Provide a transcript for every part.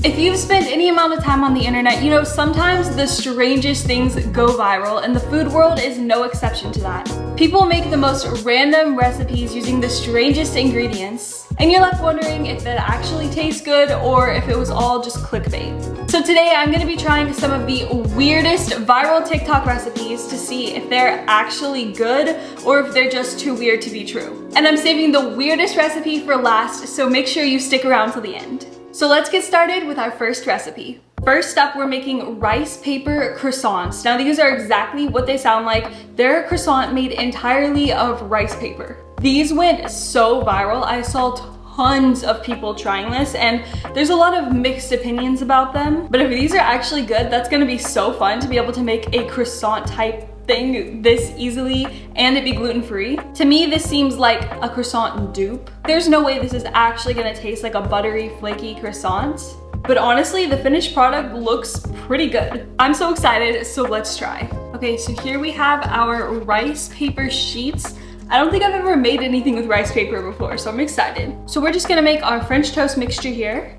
If you've spent any amount of time on the internet, you know sometimes the strangest things go viral, and the food world is no exception to that. People make the most random recipes using the strangest ingredients, and you're left wondering if that actually tastes good or if it was all just clickbait. So today I'm gonna be trying some of the weirdest viral TikTok recipes to see if they're actually good or if they're just too weird to be true. And I'm saving the weirdest recipe for last, so make sure you stick around till the end. So let's get started with our first recipe. First up, we're making rice paper croissants. Now these are exactly what they sound like. They're a croissant made entirely of rice paper. These went so viral. I saw tons of people trying this, and there's a lot of mixed opinions about them. But if these are actually good, that's gonna be so fun to be able to make a croissant type thing this easily and it be gluten-free. To me, this seems like a croissant dupe. There's no way this is actually gonna taste like a buttery, flaky croissant. But honestly, the finished product looks pretty good. I'm so excited, so let's try. Okay, so here we have our rice paper sheets. I don't think I've ever made anything with rice paper before, so I'm excited. So we're just gonna make our French toast mixture here.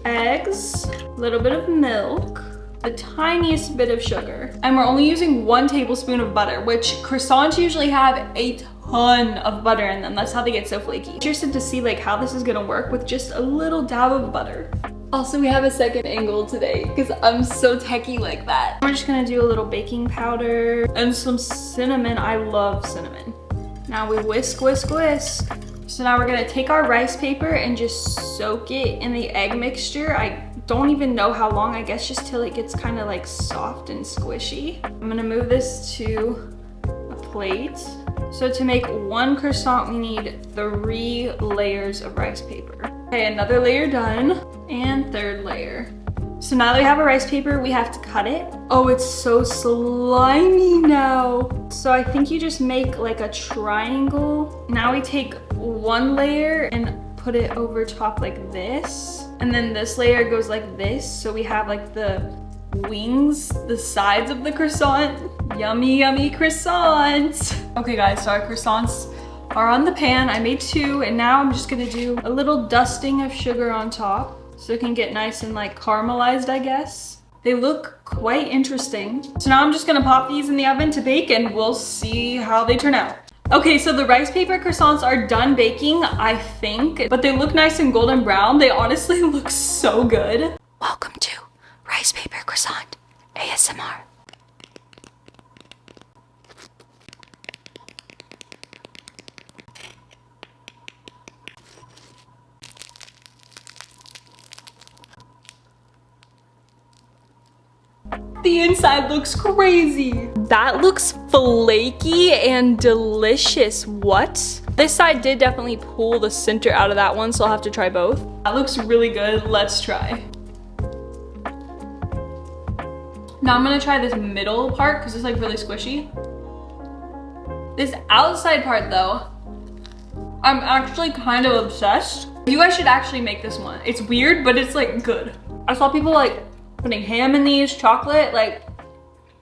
Eggs, a little bit of milk, the tiniest bit of sugar, and we're only using 1 tablespoon of butter, which croissants usually have a ton of butter in them. That's how they get so flaky. Interested to see like how this is gonna work with just a little dab of butter. Also, we have a second angle today because I'm so techie like that. We're just gonna do a little baking powder and some cinnamon. I love cinnamon. Now we whisk, whisk, whisk. So now we're gonna take our rice paper and just soak it in the egg mixture. I don't even know how long, I guess just till it gets kind of like soft and squishy. I'm gonna move this to a plate. So to make 1 croissant, we need 3 layers of rice paper. Okay, another layer done, and 3rd layer. So now that we have our rice paper, we have to cut it. Oh, it's so slimy now. So I think you just make like a triangle. Now we take 1 layer and put it over top like this. And then this layer goes like this. So we have like the wings, the sides of the croissant. Yummy, yummy croissant. Okay guys, so our croissants are on the pan. I made 2, and now I'm just gonna do a little dusting of sugar on top so it can get nice and like caramelized, I guess. They look quite interesting. So now I'm just gonna pop these in the oven to bake, and we'll see how they turn out. Okay, so the rice paper croissants are done baking, I think, but they look nice and golden brown. They honestly look so good. Welcome to Rice Paper Croissant ASMR. The inside looks crazy. That looks flaky and delicious. What? This side did definitely pull the center out of that one, so I'll have to try both. That looks really good. Let's try. Now I'm gonna try this middle part because it's like really squishy. This outside part though, I'm actually kind of obsessed. You guys should actually make this one. It's weird, but it's like good. I saw people like putting ham in these, chocolate, like,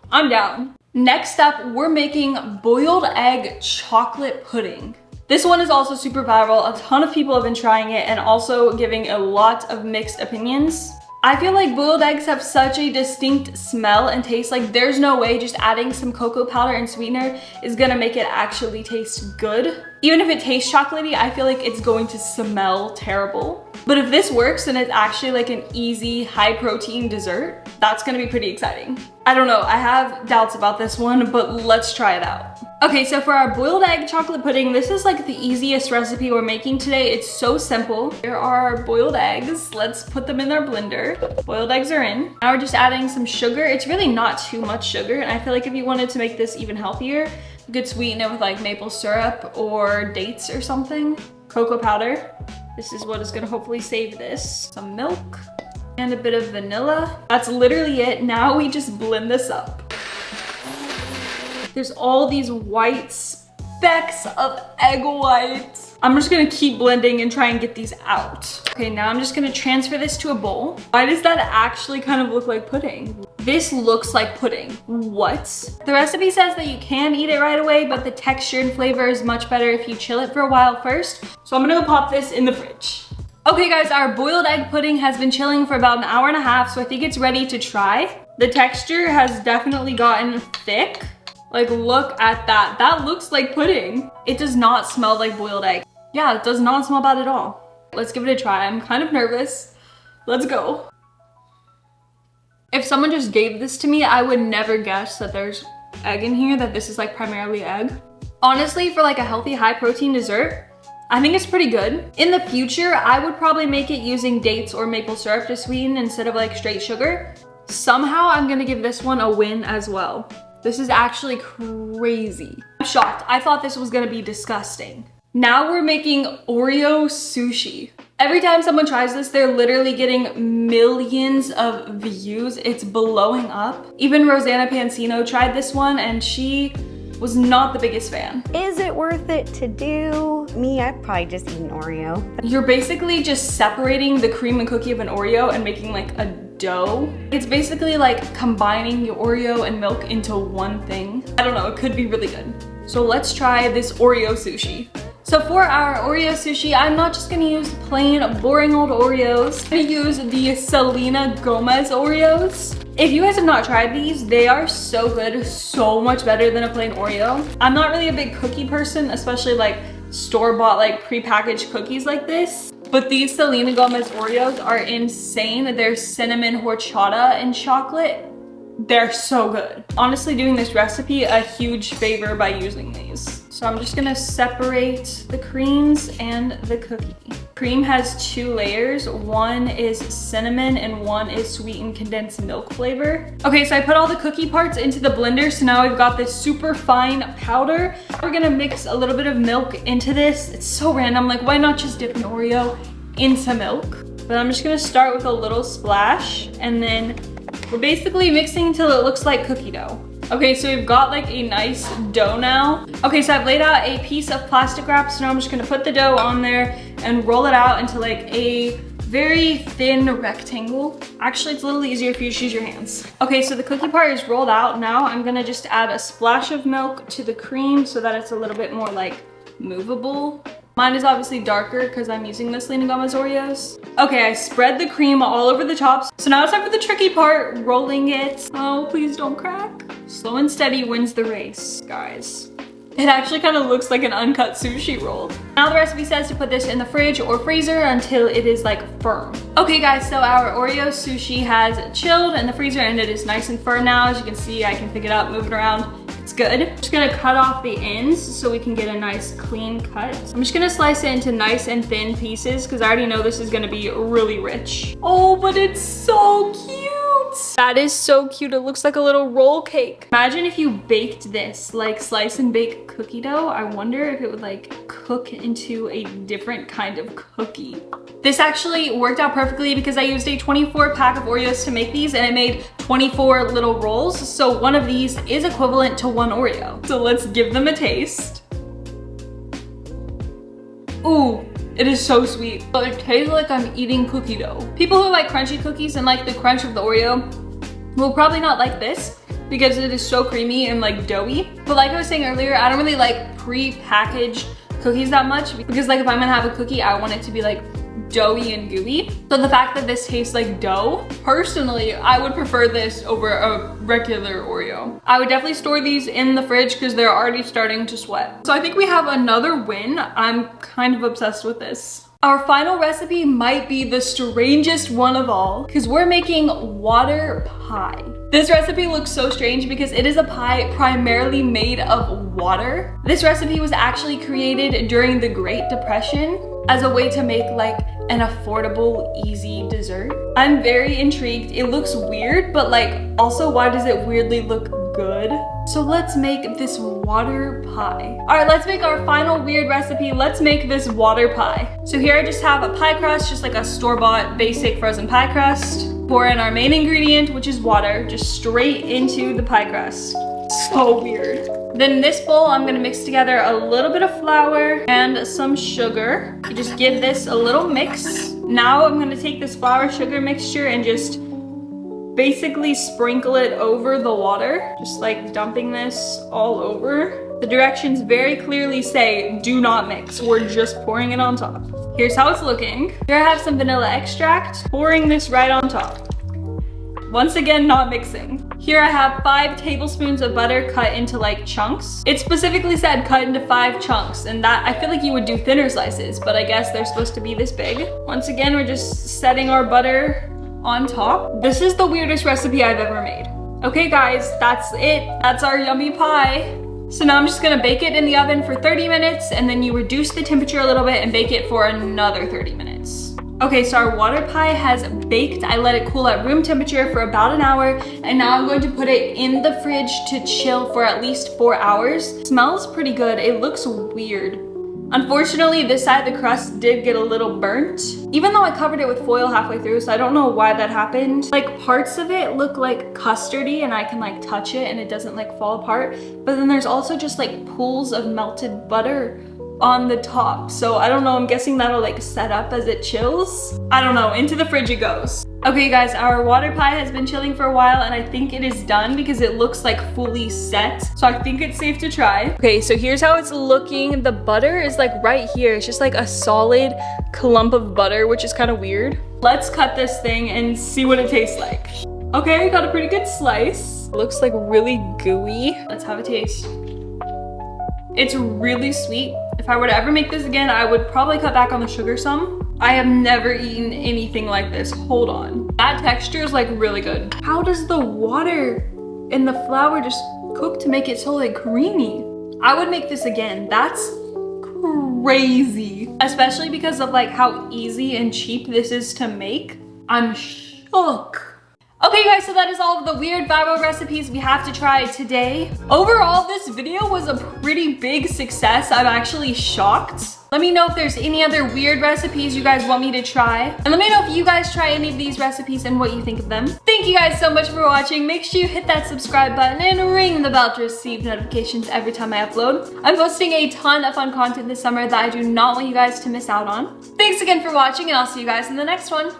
I'm down. Next up, we're making boiled egg chocolate pudding. This one is also super viral. A ton of people have been trying it and also giving a lot of mixed opinions. I feel like boiled eggs have such a distinct smell and taste. Like there's no way just adding some cocoa powder and sweetener is gonna make it actually taste good. Even if it tastes chocolatey, I feel like it's going to smell terrible. But if this works and it's actually like an easy, high protein dessert, that's gonna be pretty exciting. I don't know, I have doubts about this one, but let's try it out. Okay, so for our boiled egg chocolate pudding, this is like the easiest recipe we're making today. It's so simple. Here are our boiled eggs. Let's put them in our blender. Boiled eggs are in. Now we're just adding some sugar. It's really not too much sugar, and I feel like if you wanted to make this even healthier, you could sweeten it with like maple syrup or dates or something. Cocoa powder. This is what is gonna hopefully save this. Some milk and a bit of vanilla. That's literally it. Now we just blend this up. There's all these white specks of egg whites. I'm just gonna keep blending and try and get these out. Okay, now I'm just gonna transfer this to a bowl. Why does that actually kind of look like pudding? This looks like pudding. What? The recipe says that you can eat it right away, but the texture and flavor is much better if you chill it for a while first. So I'm gonna go pop this in the fridge. Okay guys, our boiled egg pudding has been chilling for about an hour and a half, so I think it's ready to try. The texture has definitely gotten thick. Like, look at that. That looks like pudding. It does not smell like boiled egg. Yeah, it does not smell bad at all. Let's give it a try. I'm kind of nervous. Let's go. If someone just gave this to me, I would never guess that there's egg in here, that this is like primarily egg. Honestly, for like a healthy, high protein dessert, I think it's pretty good. In the future, I would probably make it using dates or maple syrup to sweeten instead of like straight sugar. Somehow I'm gonna give this one a win as well. This is actually crazy. I'm shocked. I thought this was gonna be disgusting. Now we're making Oreo sushi. Every time someone tries this, they're literally getting millions of views. It's blowing up. Even Rosanna Pansino tried this one and she was not the biggest fan. Is it worth it to do? Me, I'd probably just eat an Oreo. You're basically just separating the cream and cookie of an Oreo and making like a dough. It's basically like combining your Oreo and milk into one thing. I don't know, it could be really good. So let's try this Oreo sushi. So for our Oreo sushi, I'm not just gonna use plain boring old Oreos. I'm gonna use the Selena Gomez Oreos. If you guys have not tried these, they are so good, so much better than a plain Oreo. I'm not really a big cookie person, especially like store-bought like prepackaged cookies like this. But these Selena Gomez Oreos are insane. They're cinnamon horchata and chocolate. They're so good. Honestly, doing this recipe a huge favor by using these. So I'm just gonna separate the creams and the cookie. Cream has 2 layers. One is cinnamon and one is sweetened condensed milk flavor. Okay, so I put all the cookie parts into the blender. So now we've got this super fine powder. We're gonna mix a little bit of milk into this. It's so random, like why not just dip an Oreo into milk? But I'm just gonna start with a little splash and then we're basically mixing until it looks like cookie dough. Okay, so we've got like a nice dough now. Okay, so I've laid out a piece of plastic wrap, so now I'm just gonna put the dough on there and roll it out into like a very thin rectangle. Actually, it's a little easier if you just use your hands. Okay, so the cookie part is rolled out. Now I'm gonna just add a splash of milk to the cream so that it's a little bit more like movable. Mine is obviously darker because I'm using the Selena Gomez Oreos. Okay, I spread the cream all over the tops. So now it's time for the tricky part, rolling it. Oh, please don't crack. Slow and steady wins the race, guys. It actually kind of looks like an uncut sushi roll. Now the recipe says to put this in the fridge or freezer until it is like firm. Okay guys, so our Oreo sushi has chilled in the freezer and it is nice and firm now. As you can see, I can pick it up, move it around. It's good. I'm just gonna cut off the ends so we can get a nice clean cut. I'm just gonna slice it into nice and thin pieces because I already know this is gonna be really rich. Oh, but it's so cute. That is so cute. It looks like a little roll cake. Imagine if you baked this, like slice and bake cookie dough. I wonder if it would like cook into a different kind of cookie. This actually worked out perfectly because I used a 24 pack of Oreos to make these and it made 24 little rolls. So one of these is equivalent to 1 Oreo. So let's give them a taste. Ooh. It is so sweet, but it tastes like I'm eating cookie dough. People who like crunchy cookies and like the crunch of the Oreo will probably not like this because it is so creamy and like doughy. But like I was saying earlier, I don't really like pre-packaged cookies that much because like if I'm gonna have a cookie, I want it to be like doughy and gooey. So the fact that this tastes like dough, personally, I would prefer this over a regular Oreo. I would definitely store these in the fridge because they're already starting to sweat. So I think we have another win. I'm kind of obsessed with this. Our final recipe might be the strangest one of all because we're making water pie. This recipe looks so strange because it is a pie primarily made of water. This recipe was actually created during the Great Depression as a way to make like an affordable, easy dessert. I'm very intrigued. It looks weird, but like also why does it weirdly look good? So let's make this water pie. All right, let's make our final weird recipe. Let's make this water pie. So here I just have a pie crust, just like a store-bought basic frozen pie crust. Pour in our main ingredient, which is water, just straight into the pie crust. So weird. Then in this bowl, I'm gonna mix together a little bit of flour and some sugar. You just give this a little mix. Now I'm gonna take this flour sugar mixture and just basically sprinkle it over the water. Just like dumping this all over. The directions very clearly say do not mix. We're just pouring it on top. Here's how it's looking. Here I have some vanilla extract, pouring this right on top. Once again, not mixing. Here I have 5 tablespoons of butter cut into like chunks. It specifically said cut into 5 chunks, and that I feel like you would do thinner slices, but I guess they're supposed to be this big. Once again, we're just setting our butter on top. This is the weirdest recipe I've ever made. Okay guys, that's it. That's our yummy pie. So now I'm just gonna bake it in the oven for 30 minutes, and then you reduce the temperature a little bit and bake it for another 30 minutes. Okay, so our water pie has baked. I let it cool at room temperature for about an hour, and now I'm going to put it in the fridge to chill for at least 4 hours. It smells pretty good. It looks weird. Unfortunately, this side of the crust did get a little burnt, even though I covered it with foil halfway through, so I don't know why that happened. Like, parts of it look like custardy and I can like touch it and it doesn't like fall apart, but then there's also just like pools of melted butter on the top. So I don't know, I'm guessing that'll like set up as it chills. I don't know, into the fridge it goes. Okay guys, our water pie has been chilling for a while and I think it is done because it looks like fully set. So I think it's safe to try. Okay, so here's how it's looking. The butter is like right here. It's just like a solid clump of butter, which is kind of weird. Let's cut this thing and see what it tastes like. Okay, I got a pretty good slice. Looks like really gooey. Let's have a taste. It's really sweet. If I were to ever make this again, I would probably cut back on the sugar some. I have never eaten anything like this. Hold on. That texture is like really good. How does the water and the flour just cook to make it so like creamy? I would make this again. That's crazy. Especially because of like how easy and cheap this is to make. I'm shook. Okay guys, so that is all of the weird viral recipes we have to try today. Overall, this video was a pretty big success. I'm actually shocked. Let me know if there's any other weird recipes you guys want me to try. And let me know if you guys try any of these recipes and what you think of them. Thank you guys so much for watching. Make sure you hit that subscribe button and ring the bell to receive notifications every time I upload. I'm posting a ton of fun content this summer that I do not want you guys to miss out on. Thanks again for watching, and I'll see you guys in the next one.